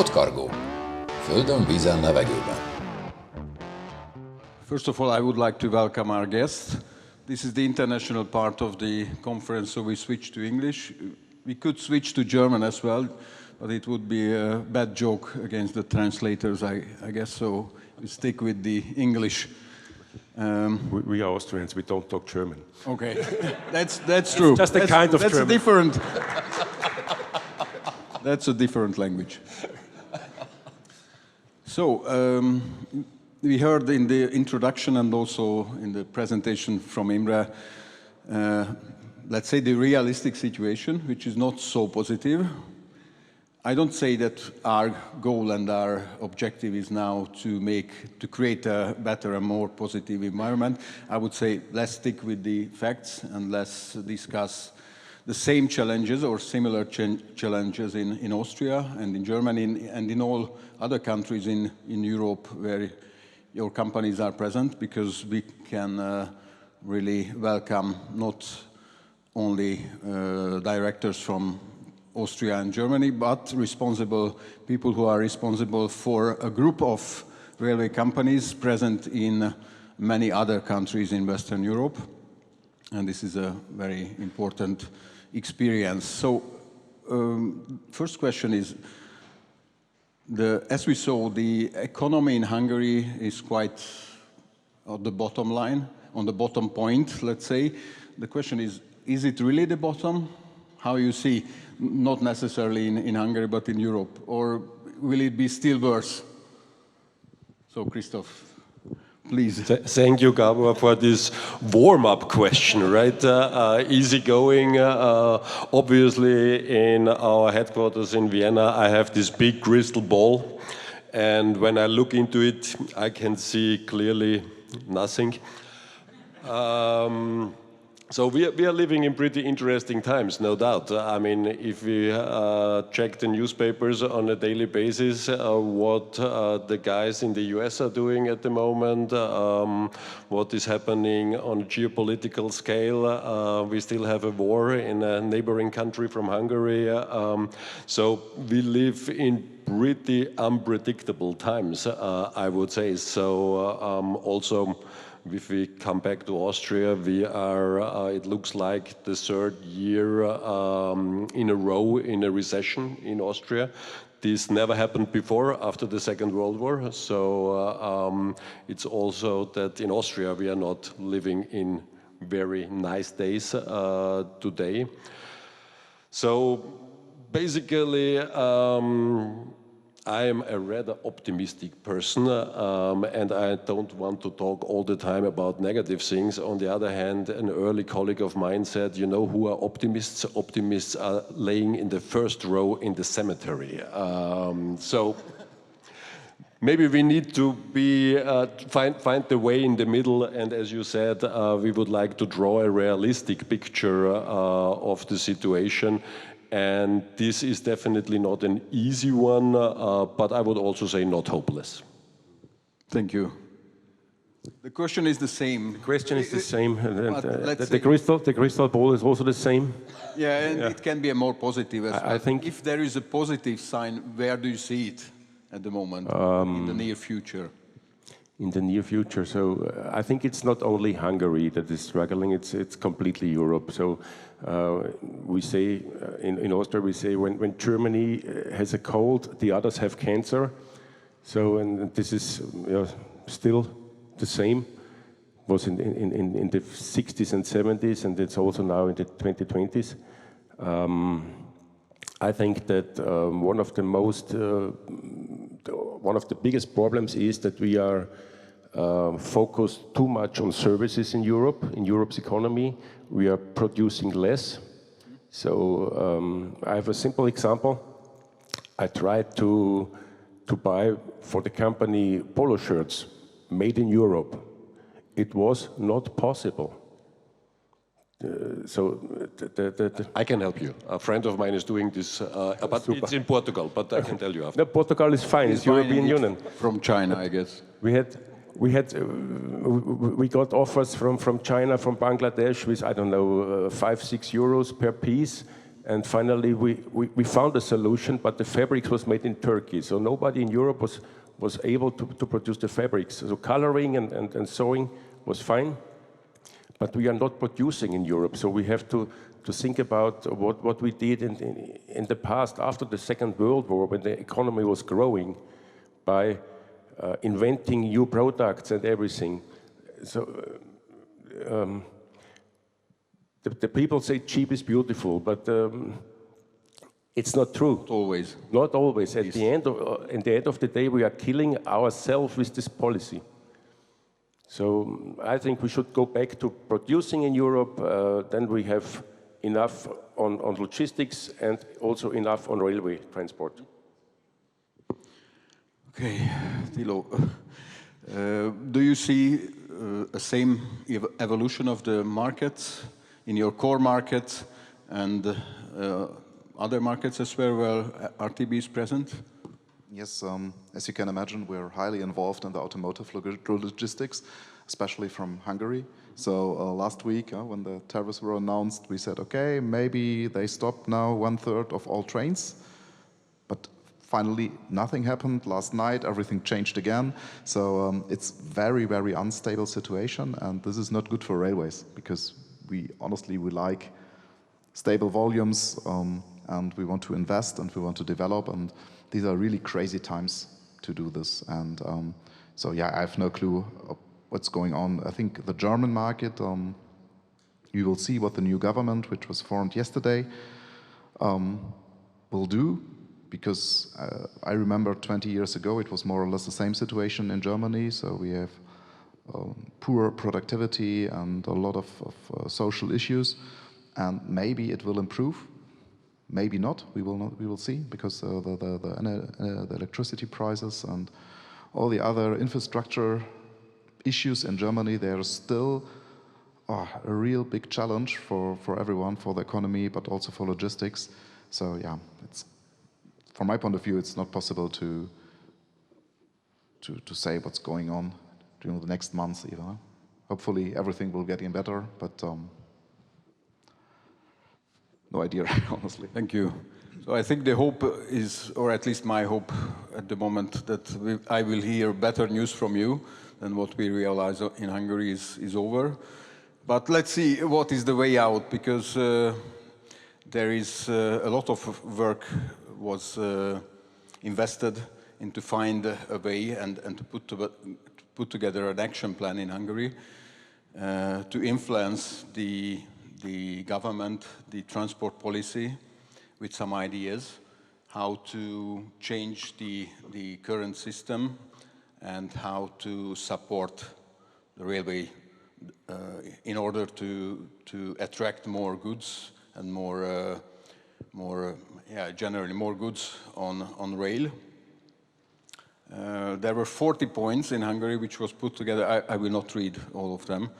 PODCargo. Földön, vízen, levegőben. First of all, I would like to welcome our guests. This is the international part of the conference, so we switch to English. We could switch to German as well, but it would be a bad joke against the translators, I guess, so we stick with the English. We are Austrians, we don't talk German. Okay, that's true. Just a kind of that's German. Different. That's a different language. So, we heard in the introduction and also in the presentation from Imre, let's say the realistic situation, which is not so positive. I don't say that our goal and our objective is now to create a better and more positive environment. I would say let's stick with the facts and let's discuss the same challenges or similar challenges in Austria and in Germany and in all other countries in Europe where your companies are present, because we can really welcome not only directors from Austria and Germany, but responsible people who are responsible for a group of railway companies present in many other countries in Western Europe. And this is a very important experience. So, first question is, as we saw, the economy in Hungary is quite on the bottom line, on the bottom point, let's say. The question is it really the bottom? How you see, not necessarily in Hungary, but in Europe, or will it be still worse? So, Christoph, please. Thank you, Gabor, for this warm-up question, right? Easygoing. Obviously, in our headquarters in Vienna, I have this big crystal ball, and when I look into it, I can see clearly nothing. So we are living in pretty interesting times, no doubt. I mean, if we check the newspapers on a daily basis, what the guys in the US are doing at the moment, what is happening on a geopolitical scale, we still have a war in a neighboring country from Hungary. So we live in pretty unpredictable times, I would say. So also, if we come back to Austria, we are, it looks like the third year in a row in a recession in Austria. This never happened before after the Second World War. So it's also that in Austria we are not living in very nice days today. So basically, I am a rather optimistic person, and I don't want to talk all the time about negative things. On the other hand, an early colleague of mine said, you know who are optimists? Optimists are laying in the first row in the cemetery. So maybe we need to be find the way in the middle, and as you said, we would like to draw a realistic picture of the situation. And this is definitely not an easy one, but I would also say not hopeless. Thank you. The question is the same. The question is the same. The crystal ball is also the same. Yeah, and it can be a more positive as well. I think if there is a positive sign, where do you see it at the moment, in the near future? In the near future, so I think it's not only Hungary that is struggling, it's completely Europe. So we say, in Austria we say when Germany has a cold, the others have cancer. So, and this is still the same. It was in the 60s and 70s, and it's also now in the 2020s. I think that one of the biggest problems is that we are focused too much on services in Europe, in Europe's economy. We are producing less. So I have a simple example. I tried to buy for the company polo shirts made in Europe. It was not possible. I can help you. A friend of mine is doing this, but super. It's in Portugal, but I can tell you after. No, Portugal is fine. It's European Union. From China, I guess. We got offers from China, from Bangladesh with, I don't know, 5-6 euros per piece. And finally, we found a solution, but the fabrics was made in Turkey. So nobody in Europe was able to produce the fabrics. So coloring and sewing was fine, but we are not producing in Europe. So we have to think about what we did in the past, after the Second World War, when the economy was growing, by inventing new products and everything. So the people say cheap is beautiful, but it's not true. Not always. Not always. At the end of the day, we are killing ourselves with this policy. So I think we should go back to producing in Europe. Then we have enough on logistics and also enough on railway transport. Okay, Thilo, do you see a same evolution of the markets in your core markets and other markets as well where RTB is present? Yes, as you can imagine, we're highly involved in the automotive logistics, especially from Hungary. So last week, when the tariffs were announced, we said, okay, maybe they stop now 1/3 of all trains. But finally, nothing happened. Last night, everything changed again. So it's very, very unstable situation, and this is not good for railways, because honestly, we like stable volumes, and we want to invest and we want to develop, and these are really crazy times to do this. And so yeah, I have no clue what's going on. I think the German market, you will see what the new government, which was formed yesterday, will do, because I remember 20 years ago it was more or less the same situation in Germany. So we have poor productivity and a lot of social issues, and maybe it will improve, maybe not. We will see, because the electricity prices and all the other infrastructure issues in Germany, they are still a real big challenge for everyone, for the economy, but also for logistics. So yeah, from my point of view, it's not possible to say what's going on during the next months either. Hopefully everything will get better, but no idea, honestly. Thank you. So I think the hope is, or at least my hope at the moment, that I will hear better news from you than what we realize in Hungary is over. But let's see what is the way out, because there is a lot of work was invested into find a way and to put together an action plan in Hungary to influence the government, the transport policy, with some ideas how to change the current system and how to support the railway in order to attract more goods and generally more goods on rail. There were 40 points in Hungary which was put together. I will not read all of them.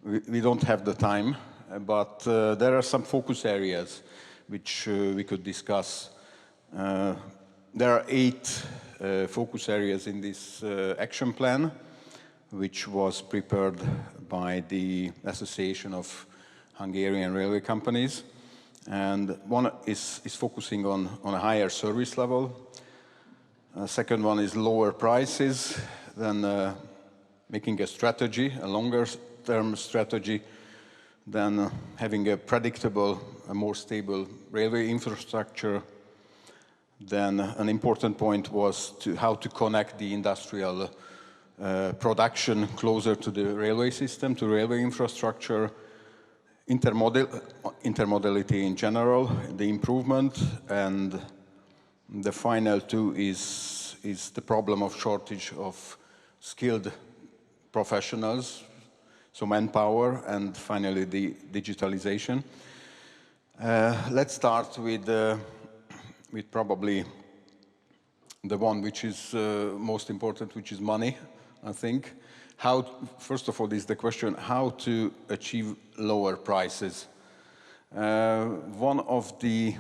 We don't have the time, but there are some focus areas which we could discuss. There are 8 focus areas in this action plan, which was prepared by the Association of Hungarian Railway Companies. And one is focusing on a higher service level. Second one is lower prices, then making a strategy, a longer-term strategy, then having a predictable, a more stable railway infrastructure. Then an important point was how to connect the industrial production closer to the railway system, to railway infrastructure, intermodality in general, the improvement, and the final 2 is the problem of shortage of skilled professionals, so manpower, and finally the digitalization. Let's start with probably the one which is most important, which is money, I think. First of all, is the question how to achieve lower prices. One of the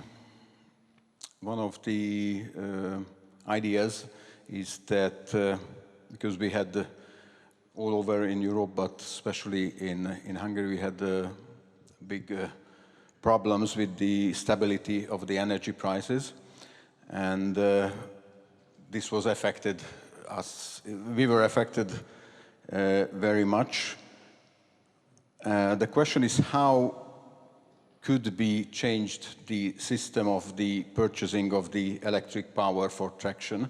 ideas is that because we had all over in Europe, but especially in Hungary, we had big problems with the stability of the energy prices, and this was affected us. We were affected very much. The question is, how could be changed the system of the purchasing of the electric power for traction?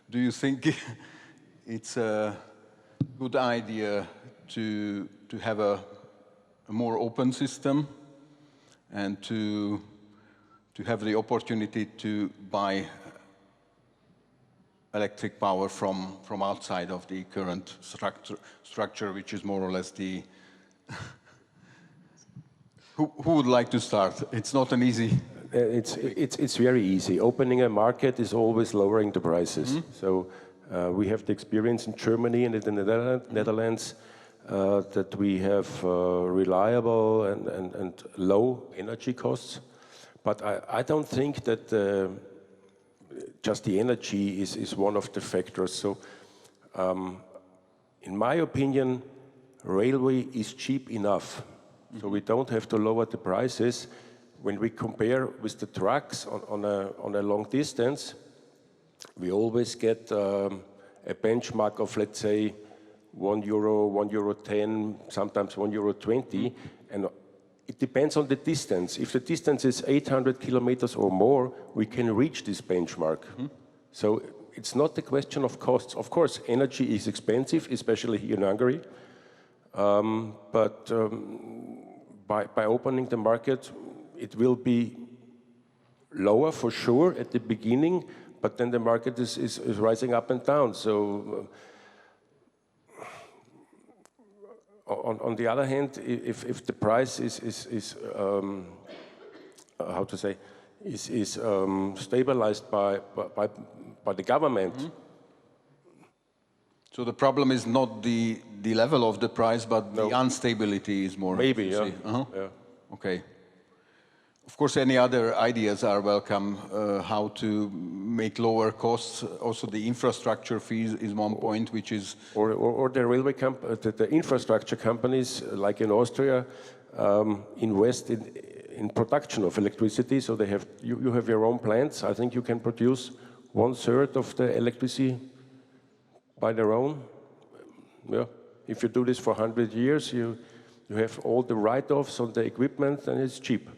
Do you think it's a good idea to have a more open system and to have the opportunity to buy electric power from outside of the current structure, which is more or less the... Who would like to start? It's not an easy... It's very easy. Opening a market is always lowering the prices. Mm-hmm. So we have the experience in Germany and in the Netherlands that we have reliable and low energy costs. But I don't think that just the energy is one of the factors. So in my opinion, railway is cheap enough. Mm-hmm. So we don't have to lower the prices. When we compare with the trucks on a long distance, we always get a benchmark of, let's say, €1, €1.10, sometimes €1.20, and it depends on the distance. If the distance is 800 kilometers or more, we can reach this benchmark. Mm-hmm. So it's not a question of costs. Of course, energy is expensive, especially here in Hungary, but by opening the market, it will be lower for sure at the beginning, but then the market is rising up and down. So on the other hand, if the price is how to say, is stabilized by the government. Mm-hmm. So the problem is not the level of the price, but the instability is more. Maybe, yeah. Uh-huh. Yeah. Okay. Of course, any other ideas are welcome. How to make lower costs. Also, the infrastructure fees is one point, which is or the railway the infrastructure companies, like in Austria, invest in production of electricity. So they have you have your own plants. I think you can produce 1/3 of the electricity by their own. Yeah. If you do this for 100 years, you have all the write-offs on the equipment, and it's cheap.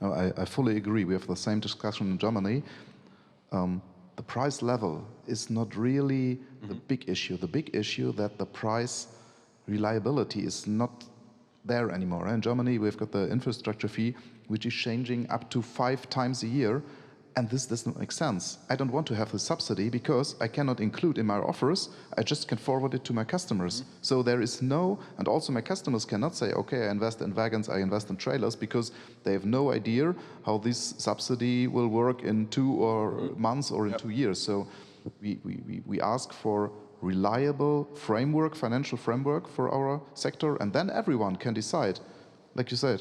No, I fully agree. We have the same discussion in Germany. The price level is not really the big issue. The big issue that the price reliability is not there anymore. In Germany, we've got the infrastructure fee, which is changing up to 5 times a year. And this doesn't make sense. I don't want to have the subsidy because I cannot include in my offers. I just can forward it to my customers. Mm-hmm. So there is no, and also my customers cannot say, okay, I invest in wagons, I invest in trailers, because they have no idea how this subsidy will work in 2 months or in 2 years. So we ask for reliable framework, financial framework for our sector, and then everyone can decide. Like you said,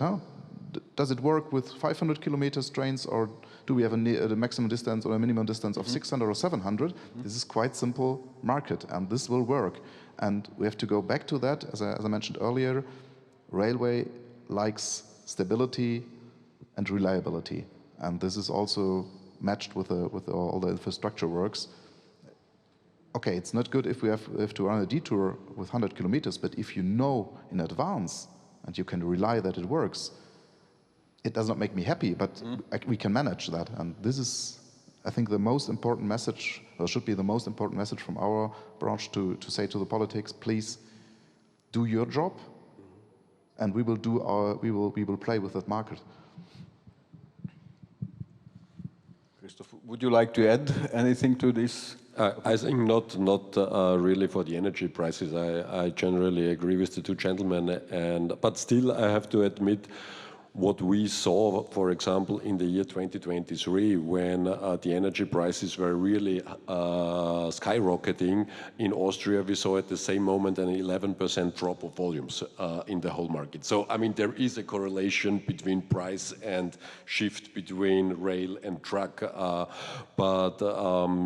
does it work with 500 kilometers trains, or do we have a maximum distance or a minimum distance of 600 or 700? Mm-hmm. This is quite simple market, and this will work. And we have to go back to that. As I mentioned earlier, railway likes stability and reliability, and this is also matched with all the infrastructure works. Okay, it's not good if we have to run a detour with 100 kilometers, but if you know in advance and you can rely that it works, it does not make me happy, but we can manage that. And this is, I think, the most important message, or should be the most important message from our branch to say to the politics: please do your job, and we will play with that market. Christoph, would you like to add anything to this? I think not really for the energy prices. I generally agree with the two gentlemen, but still I have to admit, What we saw, for example, in the year 2023, when the energy prices were really skyrocketing in Austria, we saw at the same moment an 11% drop of volumes in the whole market. So, I mean, there is a correlation between price and shift between rail and truck. But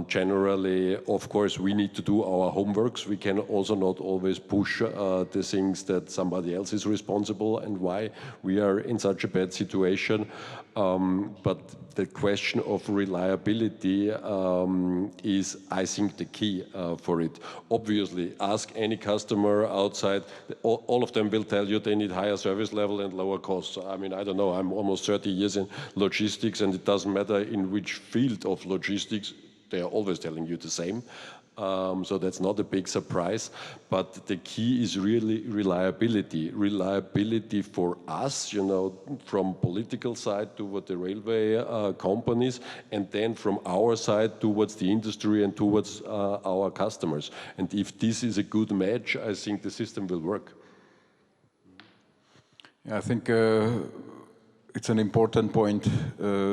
generally, of course, we need to do our homeworks. We can also not always push the things that somebody else is responsible and why we are in such a bad situation, but the question of reliability is, I think, the key for it. Obviously, ask any customer outside, all of them will tell you they need higher service level and lower costs. I mean, I don't know, I'm almost 30 years in logistics, and it doesn't matter in which field of logistics, they are always telling you the same. So that's not a big surprise, but the key is really reliability. Reliability for us, you know, from political side toward the railway companies, and then from our side towards the industry and towards our customers. And if this is a good match, I think the system will work. Yeah, I think it's an important point.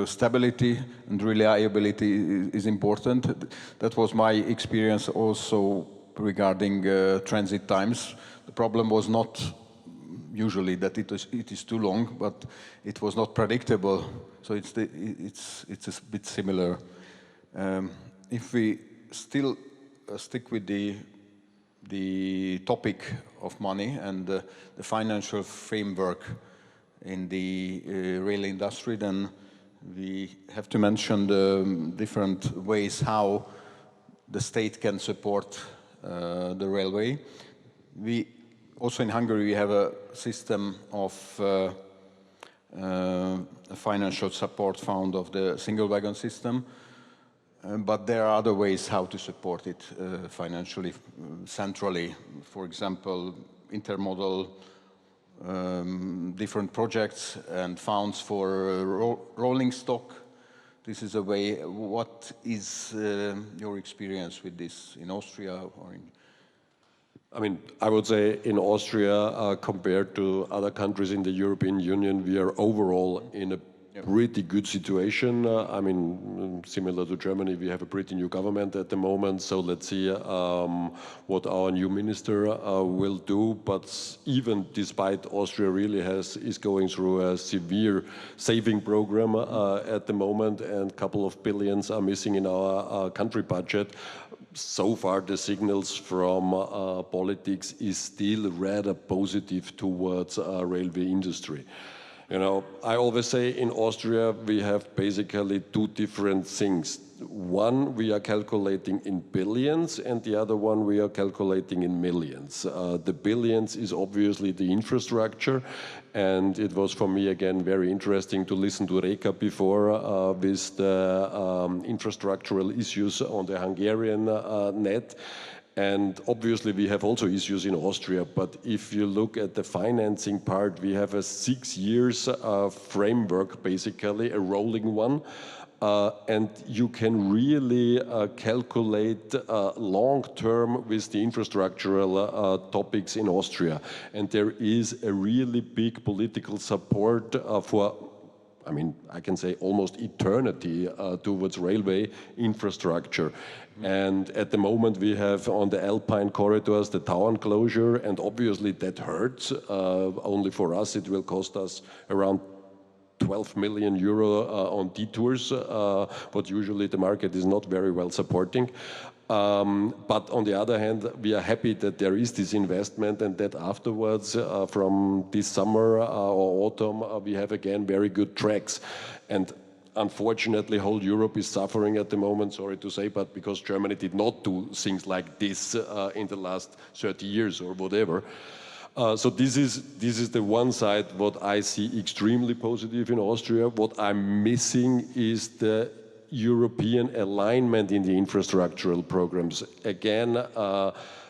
Stability and reliability is important. That was my experience also regarding transit times. The problem was not usually that it is too long, but it was not predictable. So it's a bit similar. If we still stick with the topic of money and the financial framework in the rail industry, then we have to mention the different ways how the state can support the railway. We also in Hungary we have a system of a financial support fund of the single wagon system, but there are other ways how to support it financially, centrally. For example, intermodal different projects and funds for rolling stock. This is a way. What is your experience with this in Austria or in? I mean, I would say in Austria, compared to other countries in the European Union, we are overall in a pretty good situation. I mean, similar to Germany, we have a pretty new government at the moment, so let's see what our new minister will do. But even despite Austria really is going through a severe saving program at the moment, and a couple of billions are missing in our country budget, so far the signals from politics is still rather positive towards railway industry. You know, I always say in Austria we have basically two different things. One, we are calculating in billions, and the other one we are calculating in millions. The billions is obviously the infrastructure, and it was for me again very interesting to listen to Reka before with the infrastructural issues on the Hungarian net. And obviously we have also issues in Austria, but if you look at the financing part, we have a 6 years framework, basically a rolling one, and you can really calculate long-term with the infrastructural topics in Austria. And there is a really big political support for, I mean, I can say almost eternity towards railway infrastructure. And at the moment we have on the Alpine corridors the town closure, and obviously that hurts. Only for us it will cost us around 12 million euro on detours, but usually the market is not very well supporting. But on the other hand, we are happy that there is this investment, and that afterwards, from this summer or autumn, we have again very good tracks. And unfortunately, whole Europe is suffering at the moment, sorry to say, but because Germany did not do things like this in the last 30 years or whatever. So this is the one side what I see extremely positive in Austria. What I'm missing is the European alignment in the infrastructural programs. Again,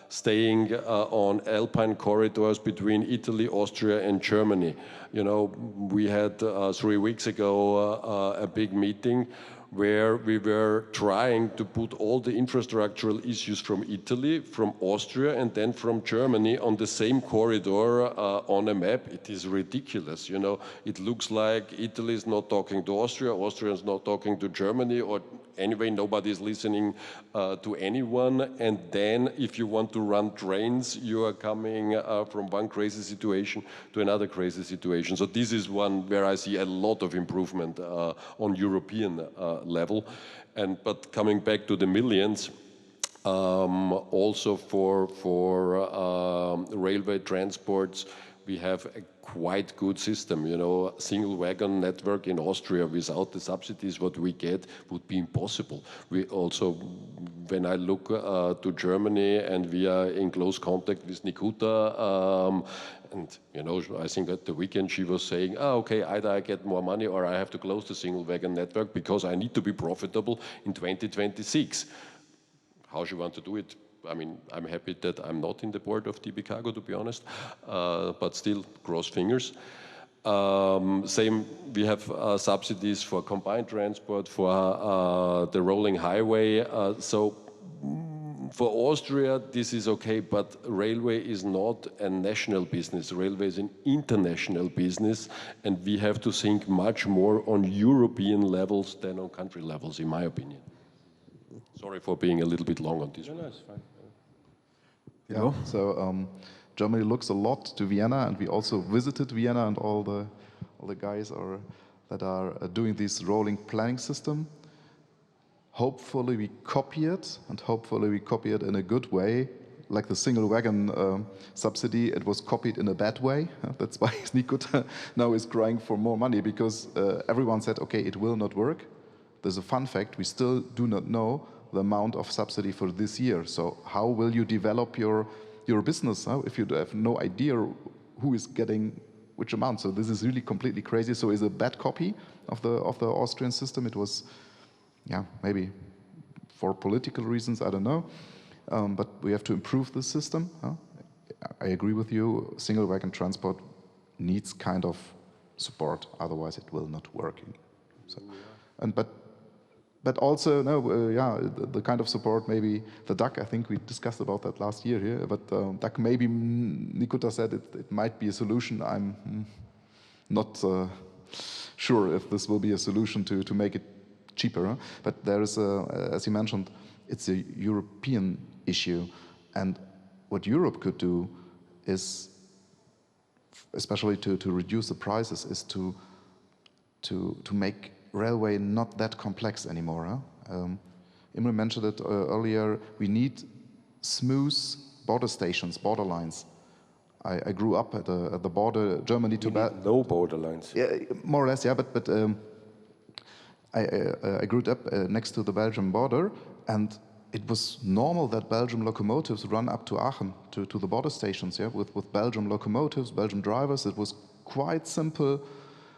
staying on alpine corridors between Italy, Austria and Germany. You know, we had 3 weeks ago a big meeting where we were trying to put all the infrastructural issues from Italy, from Austria, and then from Germany on the same corridor on a map. It is ridiculous, you know. It looks like Italy is not talking to Austria, Austria is not talking to Germany, or anyway, nobody is listening to anyone. And then if you want to run trains, you are coming from one crazy situation to another crazy situation. So this is one where I see a lot of improvement on European level. But coming back to the millions, also for railway transports, we have a quite good system. You know, single wagon network in Austria without the subsidies what we get would be impossible. We also, when I look to Germany, and we are in close contact with Nikuta, and you know, I think at the weekend she was saying, okay, either I get more money or I have to close the single wagon network because I need to be profitable in 2026. How she want to do it? I mean, I'm happy that I'm not in the board of RTB Cargo, to be honest, but still, cross fingers. Same, we have subsidies for combined transport, for the rolling highway. So for Austria, this is okay, but railway is not a national business. Railway is an international business, and we have to think much more on European levels than on country levels, in my opinion. Sorry for being a little bit long on this one. No, it's fine. Yeah, so Germany looks a lot to Vienna, and we also visited Vienna, and all the guys that are doing this rolling planning system. Hopefully we copy it, and hopefully we copy it in a good way. Like the single wagon subsidy, it was copied in a bad way. That's why Nikuta now is crying for more money, because everyone said, okay, it will not work. There's a fun fact, we still do not know the amount of subsidy for this year. So how will you develop your business if you have no idea who is getting which amount? So this is really completely crazy. So it's a bad copy of the Austrian system. It was, yeah, maybe for political reasons, I don't know. But we have to improve the system. I agree with you. Single wagon transport needs kind of support, otherwise it will not work. So, but also, no, yeah, the kind of support, maybe the DAC, I think we discussed about that last year here, but DAC, maybe Nikuta said it might be a solution. I'm not sure if this will be a solution to make it cheaper. Huh? But there is, as you mentioned, it's a European issue. And what Europe could do is, especially to reduce the prices, is to make railway not that complex anymore. Huh? Imre mentioned it earlier. We need smooth border stations, border lines. I grew up at the border, Germany to no border lines. Yeah, more or less, yeah. But I grew up next to the Belgian border, and it was normal that Belgian locomotives run up to Aachen, to the border stations, yeah, with Belgian locomotives, Belgian drivers. It was quite simple,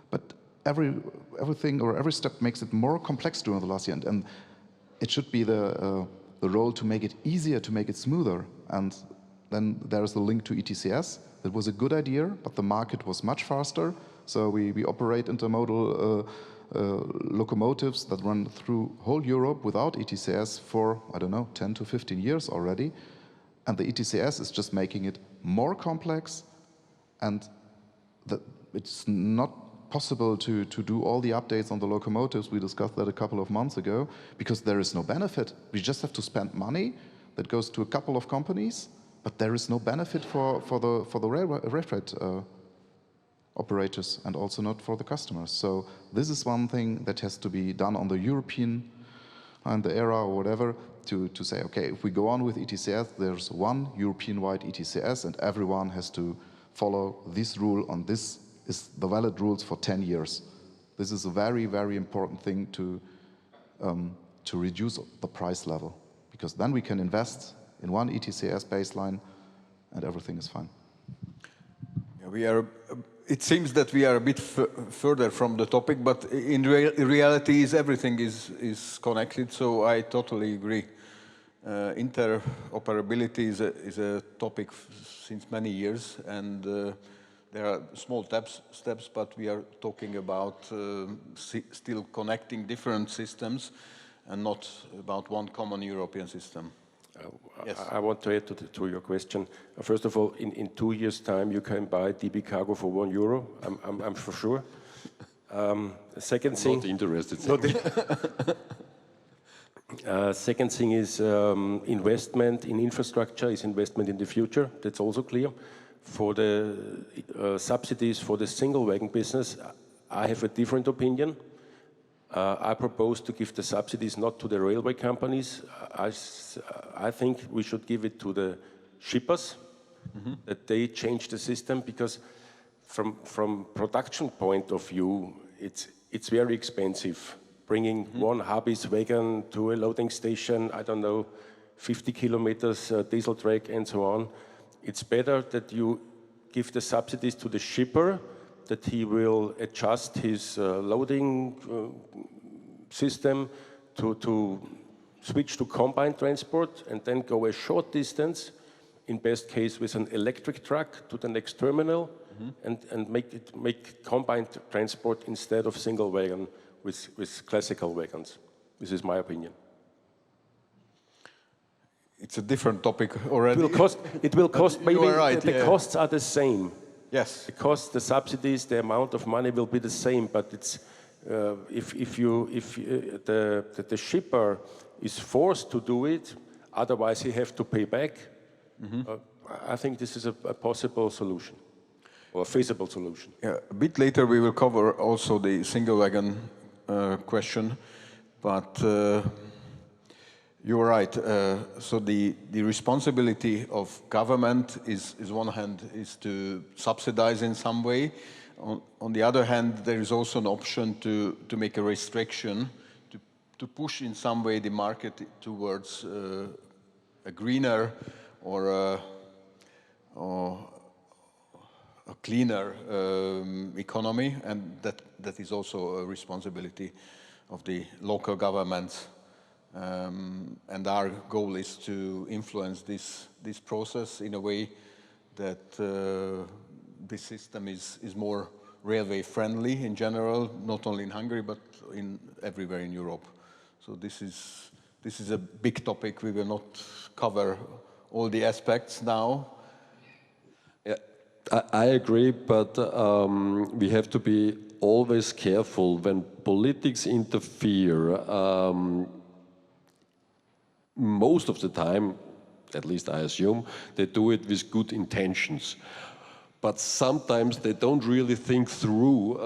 but everything or every step makes it more complex during the last year, and it should be the role to make it easier, to make it smoother. And then there's the link to ETCS. It was a good idea, but the market was much faster. So we operate intermodal locomotives that run through whole Europe without ETCS for, I don't know, 10 to 15 years already. And the ETCS is just making it more complex, and it's not possible to do all the updates on the locomotives. We discussed that a couple of months ago, because there is no benefit. We just have to spend money that goes to a couple of companies, but there is no benefit for the rail freight operators, and also not for the customers. So this is one thing that has to be done on the European and the era or whatever, to say, okay, if we go on with ETCS, there's one European-wide ETCS, and everyone has to follow this rule on this is the valid rules for 10 years. This is a very, very important thing to reduce the price level, because then we can invest in one ETCS baseline and everything is fine. Yeah, it seems that we are a bit further from the topic, but in reality everything is connected, so I totally agree. Interoperability is a topic since many years, and there are small steps, but we are talking about still connecting different systems and not about one common European system. Yes. I want to add to your question. First of all, in 2 years' time, you can buy DB Cargo for €1. I'm for sure. Second thing, Not interested. Second thing is investment in infrastructure is investment in the future. That's also clear. For the subsidies for the single wagon business, I have a different opinion. I propose to give the subsidies not to the railway companies. I think we should give it to the shippers, that they change the system, because from production point of view, it's very expensive. Bringing one Habis wagon to a loading station, I don't know, 50 kilometers diesel track and so on. It's better that you give the subsidies to the shipper, that he will adjust his loading system to switch to combined transport and then go a short distance, in best case with an electric truck to the next terminal, and make combined transport instead of single wagon with classical wagons. This is my opinion. It's a different topic already. It will cost maybe right, the costs are the same. Yes. The costs, the subsidies, the amount of money will be the same, but it's if the shipper is forced to do it, otherwise he have to pay back. I think this is a possible solution, or a feasible solution. Yeah, a bit later we will cover also the single wagon question, but you're right. So the responsibility of government is one hand is to subsidize in some way. On the other hand, there is also an option to make a restriction, to push in some way the market towards a greener or a cleaner economy, and that is also a responsibility of the local governments. And our goal is to influence this process in a way that this system is more railway friendly in general, not only in Hungary but everywhere in Europe. So this is a big topic. We will not cover all the aspects now. Yeah, I agree, but we have to be always careful when politics interfere. Most of the time, at least I assume, they do it with good intentions. But sometimes they don't really think through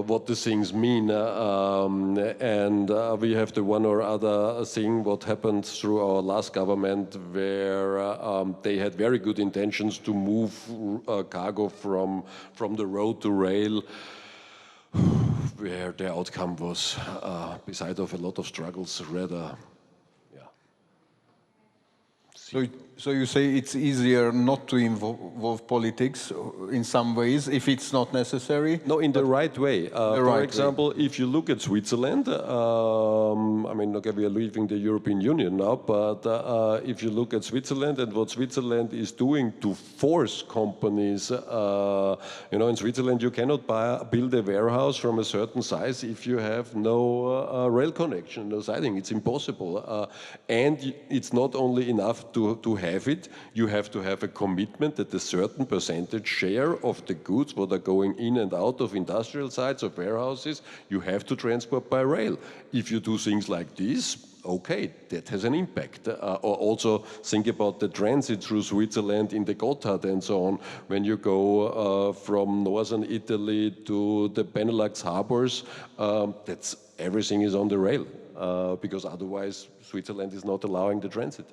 what the things mean. And we have the one or other thing what happened through our last government, where they had very good intentions to move cargo from the road to rail, where the outcome was, beside of a lot of struggles, rather. So you say it's easier not to involve politics in some ways if it's not necessary? No, in the right way. For example, if you look at Switzerland, I mean, okay, we are leaving the European Union now, but if you look at Switzerland and what Switzerland is doing to force companies, you know, in Switzerland you cannot build a warehouse from a certain size if you have no rail connection, no siding. It's impossible. And it's not only enough to have it, you have to have a commitment that a certain percentage share of the goods what are going in and out of industrial sites of warehouses, you have to transport by rail. If you do things like this, okay, that has an impact. Or also think about the transit through Switzerland in the Gotthard and so on. When you go from northern Italy to the Benelux harbors, everything is on the rail, because otherwise Switzerland is not allowing the transit.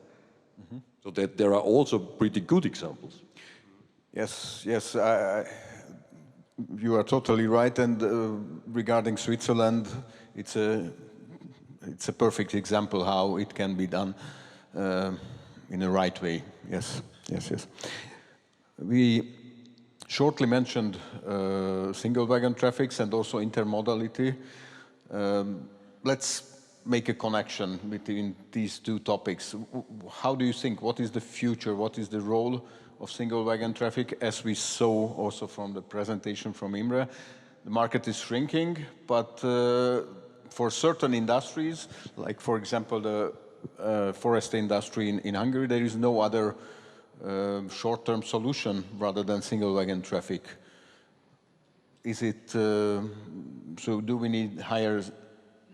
So that there are also pretty good examples. Yes, you are totally right. And regarding Switzerland, it's a perfect example how it can be done in the right way. Yes. We shortly mentioned single wagon traffics and also intermodality. Let's make a connection between these two topics. How do you think, what is the future, what is the role of single wagon traffic? As we saw also from the presentation from Imre, the market is shrinking, but for certain industries, like for example the forest industry in Hungary, there is no other short-term solution rather than single wagon traffic. Is it, so do we need higher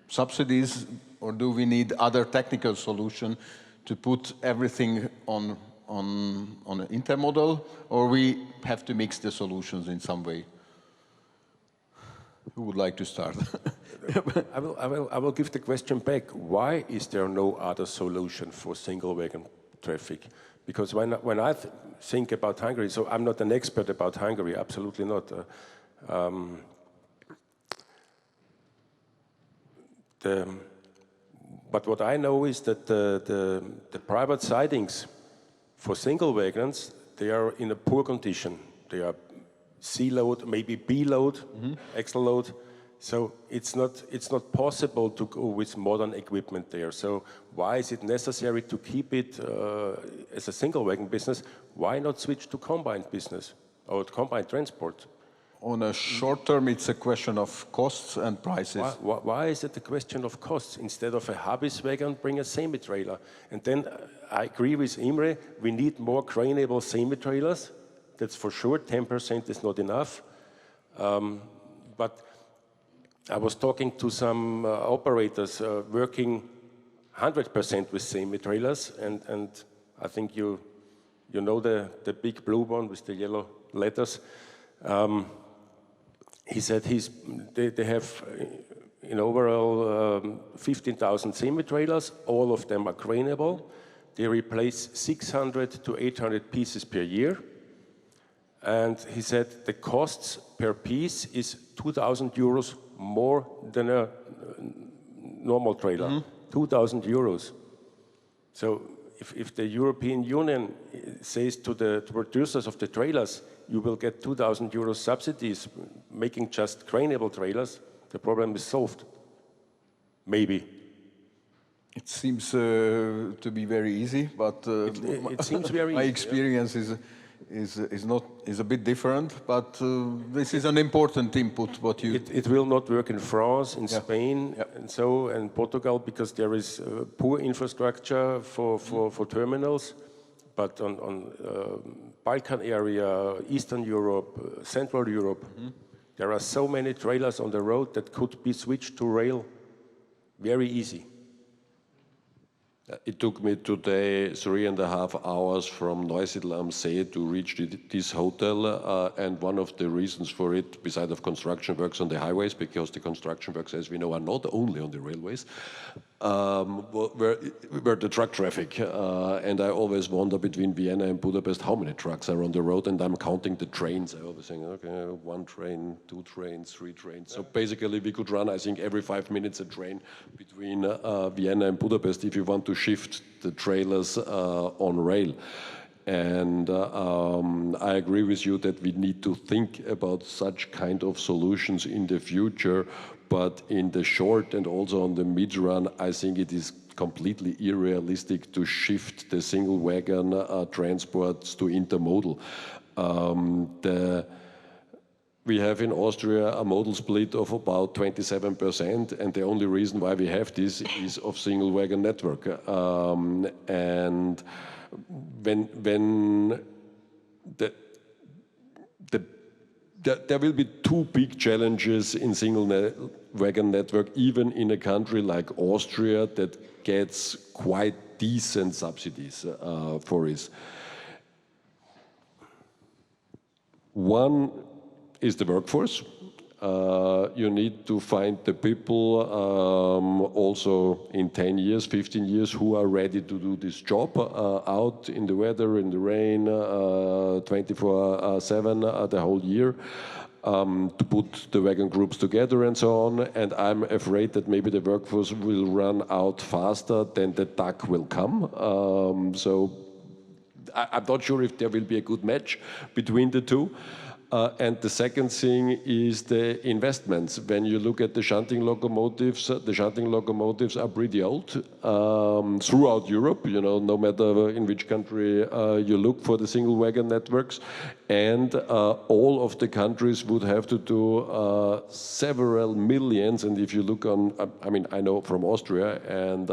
subsidies, or do we need other technical solution to put everything on an intermodal, or we have to mix the solutions in some way? Who would like to start? I will give the question back. Why is there no other solution for single wagon traffic? Because when I think about Hungary, so I'm not an expert about Hungary, absolutely not. But what I know is that the private sidings for single wagons, they are in a poor condition. They are C load, maybe B load, extra load. So it's not possible to go with modern equipment there. So why is it necessary to keep it as a single wagon business? Why not switch to combined business or combined transport? On a short term, it's a question of costs and prices. Why is it a question of costs? Instead of a Habis wagon, bring a semi-trailer. And then I agree with Imre, we need more craneable semi-trailers. That's for sure, 10% is not enough. But I was talking to some operators working 100% with semi-trailers, and I think you know the big blue one with the yellow letters. He said they have in overall 15,000 semi-trailers. All of them are craneable. They replace 600 to 800 pieces per year. And he said the costs per piece is 2,000 euros more than a normal trailer. 2,000 euros. So if the European Union says to the producers of the trailers, you will get 2,000 euros subsidies making just craneable trailers, the problem is solved. Maybe. It seems to be very easy, but it seems very my easy, experience is a bit different. But this is an important input. What you it will not work in France, in Spain, and Portugal, because there is poor infrastructure for terminals. But on Balkan area, Eastern Europe, Central Europe, there are so many trailers on the road that could be switched to rail very easy. It took me today 3.5 hours from Neusiedl am See to reach this hotel, and one of the reasons for it, besides of construction works on the highways, because the construction works, as we know, are not only on the railways, were the truck traffic. And I always wonder between Vienna and Budapest how many trucks are on the road, and I'm counting the trains. I always think, okay, 1 train, 2 trains, 3 trains. So basically we could run, I think, every 5 minutes a train between Vienna and Budapest if you want to shift the trailers on rail. And I agree with you that we need to think about such kind of solutions in the future, but in the short and also on the mid-run, I think it is completely unrealistic to shift the single wagon transports to intermodal. We have in Austria a modal split of about 27%, and the only reason why we have this is of single wagon network. And when there will be 2 big challenges in single wagon network, even in a country like Austria that gets quite decent subsidies for it. One is the workforce. You need to find the people also in 10 years, 15 years who are ready to do this job out in the weather, in the rain, 24/7 the whole year, to put the wagon groups together and so on. And I'm afraid that maybe the workforce will run out faster than the duck will come. So I'm not sure if there will be a good match between the two. And the second thing is the investments. When you look at the shunting locomotives are pretty old throughout Europe, you know, no matter in which country you look for the single wagon networks. And all of the countries would have to do several millions. And if you look on, I mean, I know from Austria, and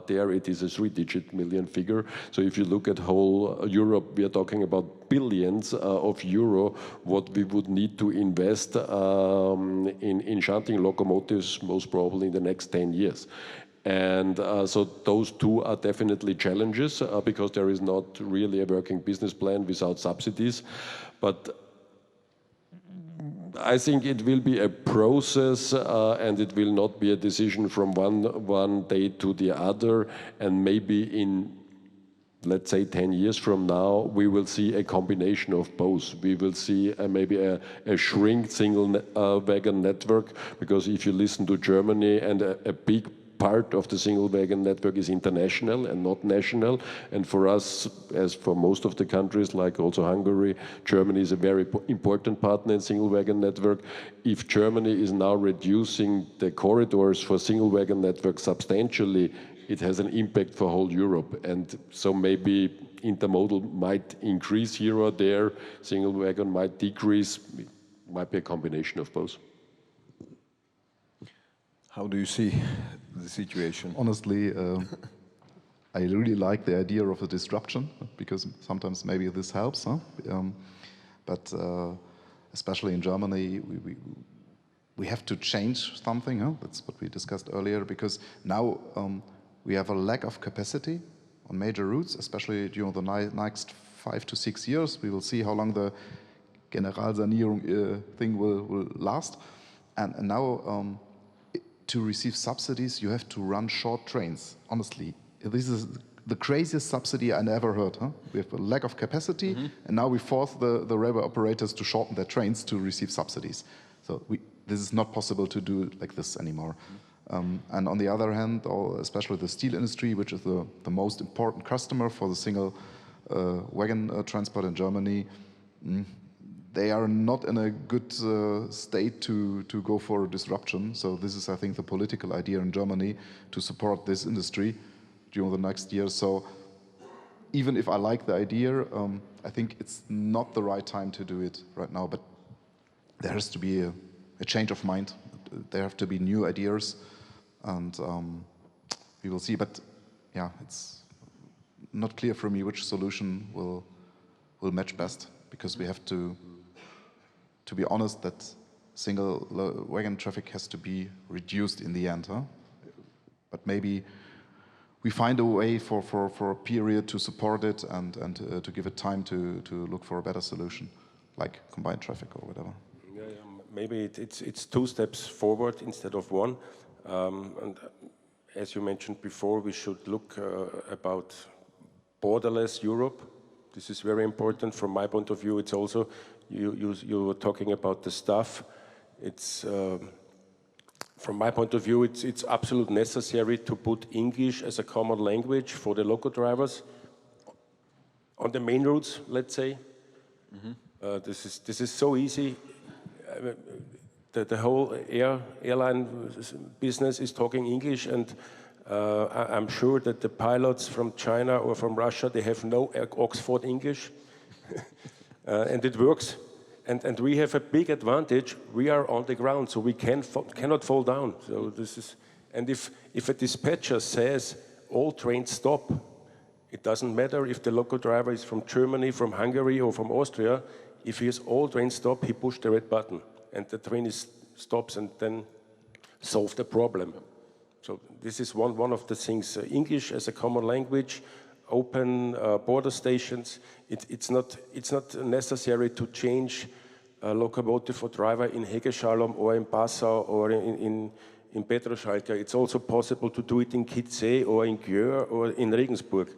there it is a 3-digit million figure. So if you look at whole Europe, we are talking about billions of euro what we would need to invest in shunting locomotives, most probably in the next 10 years. And so those two are definitely challenges because there is not really a working business plan without subsidies. But I think it will be a process and it will not be a decision from one day to the other. And maybe in, let's say, 10 years from now, we will see a combination of both. We will see maybe a shrink single wagon network, because if you listen to Germany, and a big part of the single wagon network is international and not national. And for us, as for most of the countries, like also Hungary, Germany is a very important partner in single wagon network. If Germany is now reducing the corridors for single wagon network substantially, it has an impact for whole Europe. And so maybe intermodal might increase here or there, single wagon might decrease, it might be a combination of both. How do you see the situation? Honestly, I really like the idea of a disruption, because sometimes maybe this helps. Huh? But especially in Germany, we have to change something. Huh? That's what we discussed earlier, because now we have a lack of capacity on major routes, especially during the next 5 to 6 years. We will see how long the Generalsanierung thing will last. And now, to receive subsidies, you have to run short trains. Honestly, this is the craziest subsidy I ever heard. Huh? We have a lack of capacity, and now we force the railway operators to shorten their trains to receive subsidies. So this is not possible to do like this anymore. And on the other hand, especially the steel industry, which is the most important customer for the single wagon transport in Germany, they are not in a good state to go for a disruption. So this is, I think, the political idea in Germany to support this industry during the next years. So even if I like the idea, I think it's not the right time to do it right now. But there has to be a change of mind. There have to be new ideas, and we will see. But yeah, it's not clear for me which solution will match best, because we have to be honest that single wagon traffic has to be reduced in the end. Huh? But maybe we find a way for a period to support it and to give it time to look for a better solution, like combined traffic or whatever. Yeah, maybe it's 2 steps forward instead of 1. And as you mentioned before, we should look about borderless Europe. This is very important from my point of view. It's also, you were talking about the staff. It's, from my point of view, it's absolutely necessary to put English as a common language for the local drivers on the main routes, let's say. This is so easy. The whole airline business is talking English, and I'm sure that the pilots from China or from Russia, they have no Oxford English. And it works, and we have a big advantage. We are on the ground, so we cannot fall down. So this is, and if a dispatcher says all trains stop, it doesn't matter if the local driver is from Germany, from Hungary, or from Austria. If he has all trains stop, he pushes the red button, and the train stops, and then solve the problem. So this is one of the things. English as a common language. Open border stations. It's not necessary to change a locomotive or driver in Hegeschalom or in Passau or in Petroschalka. It's also possible to do it in Kitzé or in Gjör or in Regensburg.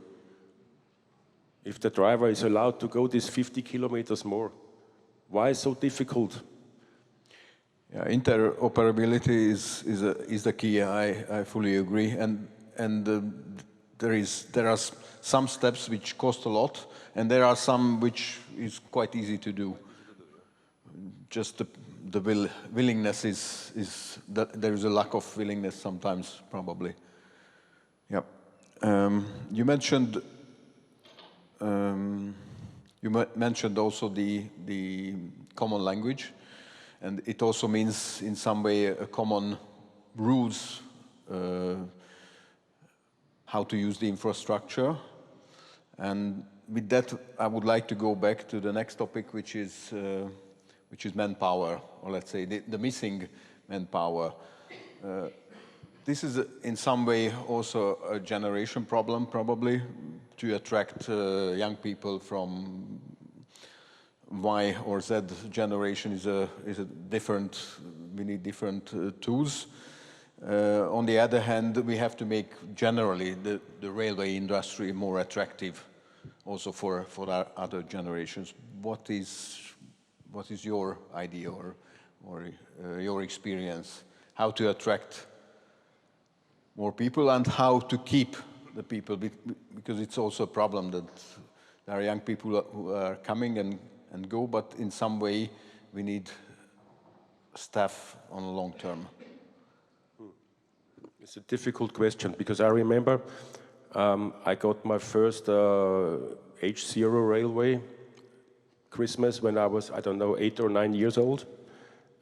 If the driver is allowed to go these 50 kilometers more, why so difficult? Yeah, interoperability is the key. I fully agree, and there are some steps which cost a lot, and there are some which is quite easy to do. just the willingness is that there is a lack of willingness sometimes, probably. Yeah. You mentioned also the common language, and it also means in some way a common rules how to use the infrastructure. And with that, I would like to go back to the next topic, which is manpower, or let's say the missing manpower. This is in some way also a generation problem, probably, to attract young people from Y or Z generation is a different. We need different tools. On the other hand, we have to make generally the railway industry more attractive, also for our other generations. What is your idea or your experience? How to attract more people and how to keep the people? Because it's also a problem that there are young people who are coming and go, but in some way we need staff on a long term. It's a difficult question because I remember I got my first H0 railway Christmas when I was, I don't know, 8 or 9 years old.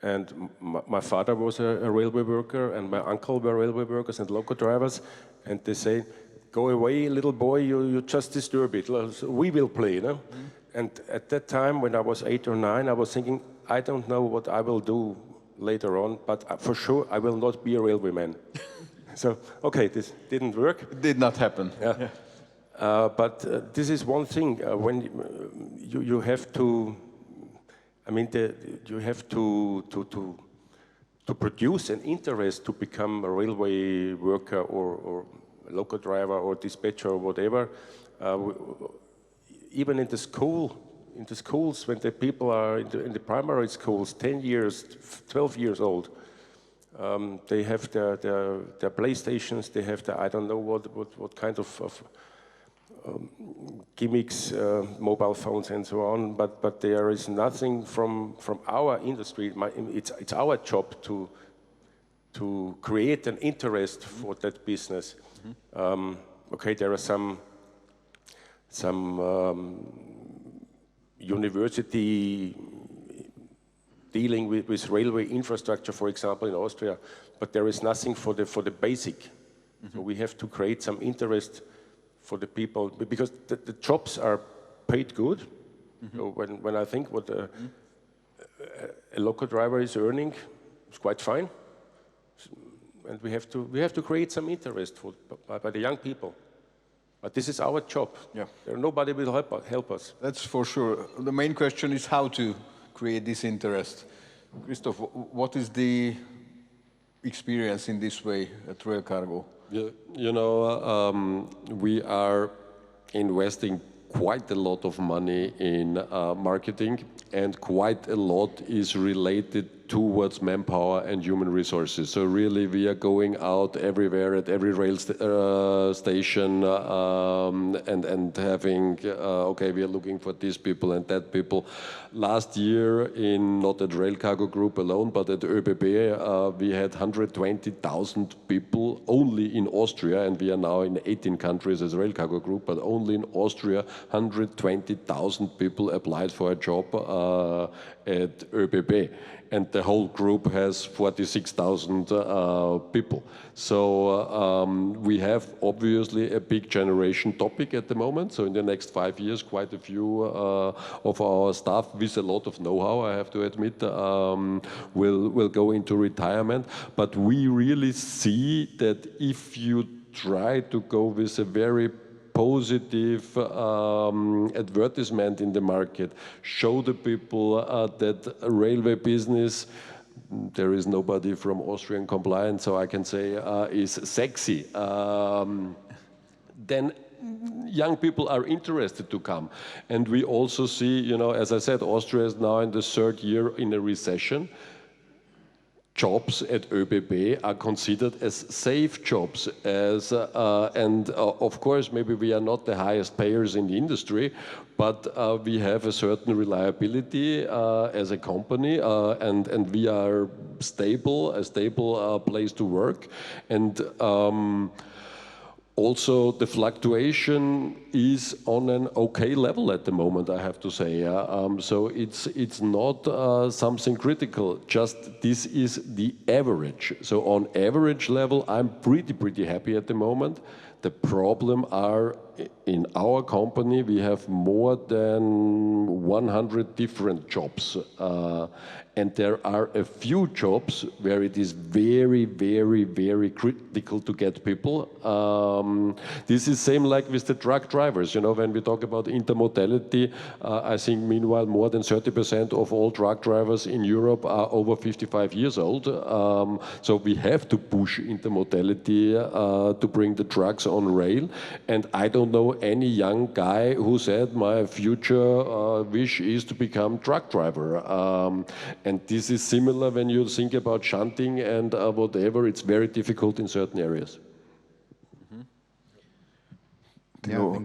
And my father was a railway worker and my uncle were railway workers and local drivers. And they say, go away, little boy, you just disturb it. We will play, you know? Mm-hmm. And at that time, when I was 8 or 9, I was thinking, I don't know what I will do later on, but for sure I will not be a railwayman. So, okay, this didn't work. It did not happen. Yeah. But this is one thing, when you have to, I mean, you have to produce an interest to become a railway worker or a local driver or dispatcher or whatever. Even in the schools, when the people are in the primary schools, 10 years, 12 years old, they have their PlayStations, they have their, I don't know what kind of gimmicks, mobile phones and so on, but there is nothing from our industry. It's our job to create an interest for that business. Mm-hmm. Okay, there are some university dealing with railway infrastructure, for example, in Austria, but there is nothing for the basic. Mm-hmm. So we have to create some interest for the people, because the jobs are paid good. Mm-hmm. So when I think what a local driver is earning, it's quite fine. And we have to create some interest by the young people. But this is our job. Yeah. Nobody will help us. That's for sure. The main question is how to create this interest. Christoph, what is the experience in this way at Rail Cargo? Yeah, you know, we are investing quite a lot of money in marketing, and quite a lot is related towards manpower and human resources. So really we are going out everywhere at every rail station and having, okay, we are looking for these people and that people. Last year, not at Rail Cargo Group alone, but at ÖBB, we had 120,000 people only in Austria, and we are now in 18 countries as Rail Cargo Group, but only in Austria, 120,000 people applied for a job at ÖBB. And the whole group has 46,000 people. So we have obviously a big generation topic at the moment. So in the next 5 years, quite a few of our staff with a lot of know-how, I have to admit, will go into retirement. But we really see that if you try to go with a very positive advertisement in the market, show the people that railway business, there is nobody from Austrian compliance, so I can say is sexy, then young people are interested to come. And we also see, you know, as I said, Austria is now in the 3rd year in a recession. jobs at ÖBB are considered as safe jobs, and of course maybe we are not the highest payers in the industry, but we have a certain reliability as a company, and we are a stable place to work, and also the fluctuation is on an okay level at the moment, I have to say. So it's not something critical, just this is the average. So on average level, I'm pretty happy at the moment. The problem are in our company, we have more than 100 different jobs. And there are a few jobs where it is very critical to get people. This is same like with the truck drivers. You know, when we talk about intermodality, I think meanwhile more than 30% of all truck drivers in Europe are over 55 years old. So we have to push intermodality to bring the trucks on rail. And I don't know any young guy who said my future wish is to become truck driver. And this is similar when you think about shunting and whatever, it's very difficult in certain areas. Yeah,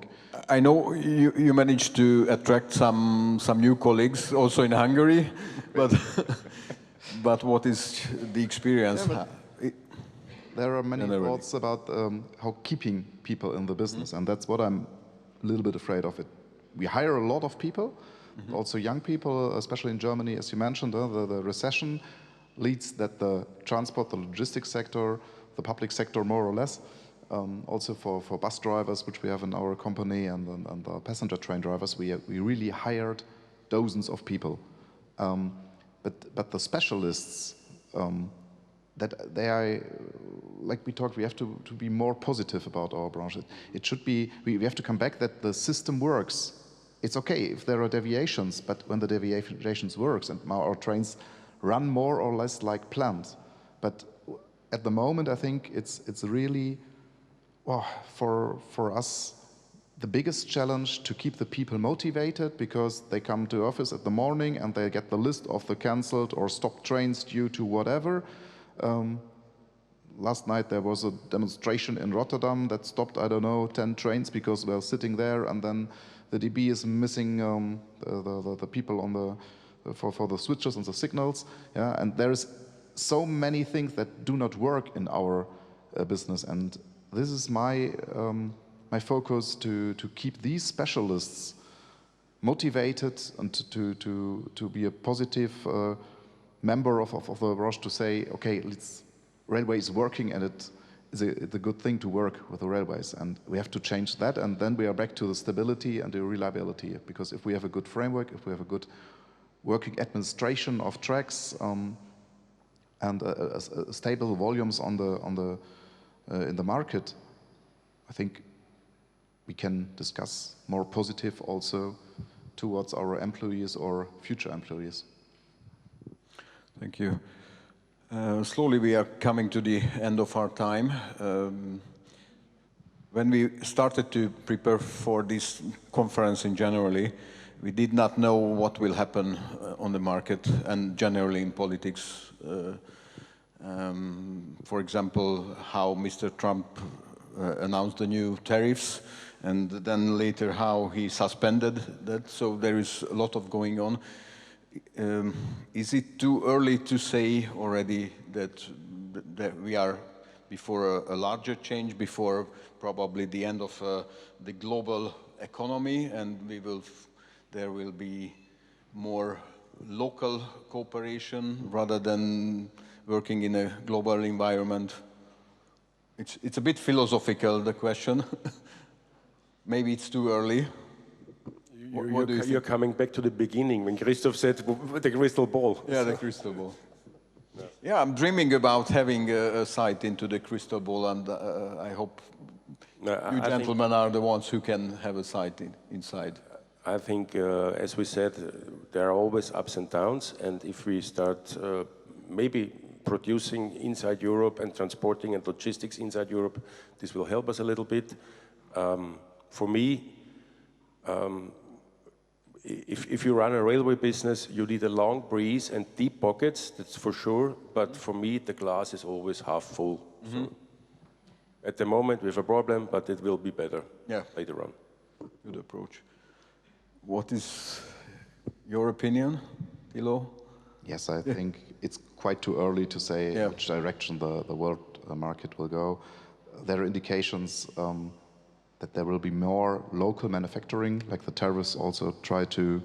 I know you managed to attract some new colleagues also in Hungary, but what is the experience? There are many thoughts about how keeping people in the business, and that's what I'm a little bit afraid of. We hire a lot of people, also young people, especially in Germany, as you mentioned. The recession leads that the transport, the logistics sector, the public sector more or less, also for bus drivers, which we have in our company, and the passenger train drivers, we really hired dozens of people. But the specialists, that they are, like we talked, we have to be more positive about our branch. It should be, we have to come back that the system works. It's okay if there are deviations, but when the deviations works and our trains run more or less like planned. But at the moment, I think it's really, well, for us, the biggest challenge to keep the people motivated, because they come to office at the morning and they get the list of the cancelled or stopped trains due to whatever. Last night there was a demonstration in Rotterdam that stopped, I don't know, 10 trains because we were sitting there, and then the DB is missing the people on for the switches and the signals. Yeah, and there's so many things that do not work in our business, and this is my focus to keep these specialists motivated and to be a positive member of the branch, to say, okay, railway is working, and it's a good thing to work with the railways, and we have to change that, and then we are back to the stability and the reliability. Because if we have a good framework, if we have a good working administration of tracks, and stable volumes in the market, I think we can discuss more positive also towards our employees or future employees. Thank you. Slowly we are coming to the end of our time. When we started to prepare for this conference in January, we did not know what will happen on the market and generally in politics. For example, how Mr. Trump announced the new tariffs, and then later how he suspended that. So there is a lot of going on. Is it too early to say already that we are before a larger change, before probably the end of the global economy, and there will be more local cooperation rather than working in a global environment? It's a bit philosophical, the question. Maybe it's too early. You're coming back to the beginning when Christoph said the crystal ball. Yeah, the crystal ball. Yeah, I'm dreaming about having a sight into the crystal ball, and I hope you gentlemen are the ones who can have a sight inside. I think, as we said, there are always ups and downs, and if we start maybe producing inside Europe and transporting and logistics inside Europe, this will help us a little bit. For me, if you run a railway business, you need a long breeze and deep pockets, that's for sure. But for me, the glass is always half full. So at the moment, we have a problem, but it will be better later on. Good approach. What is your opinion, Thilo? Yes, I think it's quite too early to say which direction the world market will go. There are indications that there will be more local manufacturing, like the tariffs also try to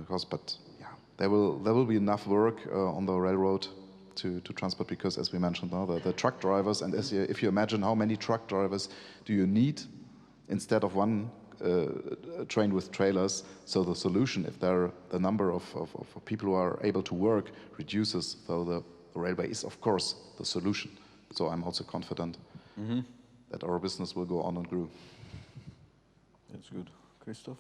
cause. But yeah, there will be enough work on the railroad to transport, because as we mentioned now, the truck drivers, and if you imagine how many truck drivers do you need instead of one train with trailers, so the solution, if the number of people who are able to work reduces, so the railway is of course the solution. So I'm also confident that our business will go on and grow. That's good. Christoph?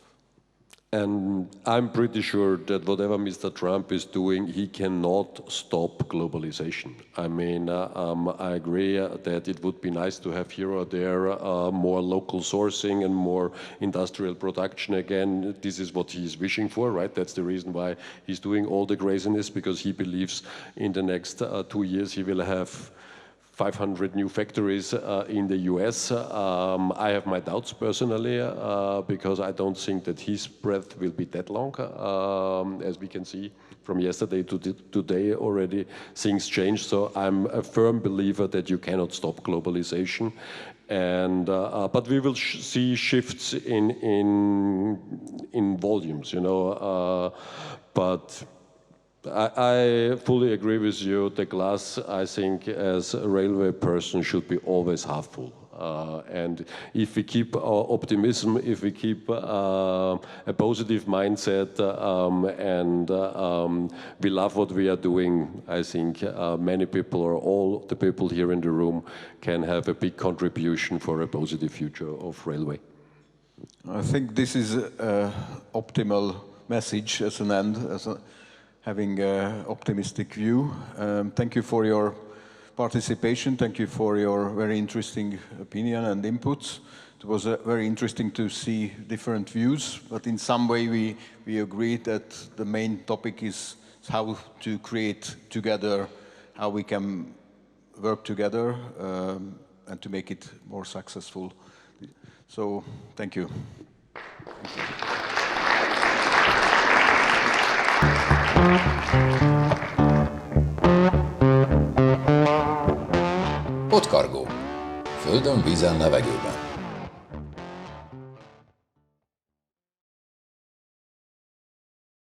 And I'm pretty sure that whatever Mr. Trump is doing, he cannot stop globalization. I mean, I agree that it would be nice to have here or there more local sourcing and more industrial production again. This is what he's wishing for, right? That's the reason why he's doing all the craziness, because he believes in the next 2 years he will have 500 new factories in the US. I have my doubts personally, because I don't think that his breath will be that long. As we can see from yesterday to today already, things change. So I'm a firm believer that you cannot stop globalization. And but we will see shifts in volumes, you know. But I fully agree with you. The glass, I think, as a railway person, should be always half full. And if we keep our optimism, if we keep a positive mindset, and we love what we are doing, I think many people, or all the people here in the room, can have a big contribution for a positive future of railway. I think this is an optimal message as an end, having an optimistic view. Thank you for your participation. Thank you for your very interesting opinion and inputs. It was very interesting to see different views, but in some way we agreed that the main topic is how to create together, how we can work together and to make it more successful. So, thank you. PODCargo. Földön, vízen, levegőben.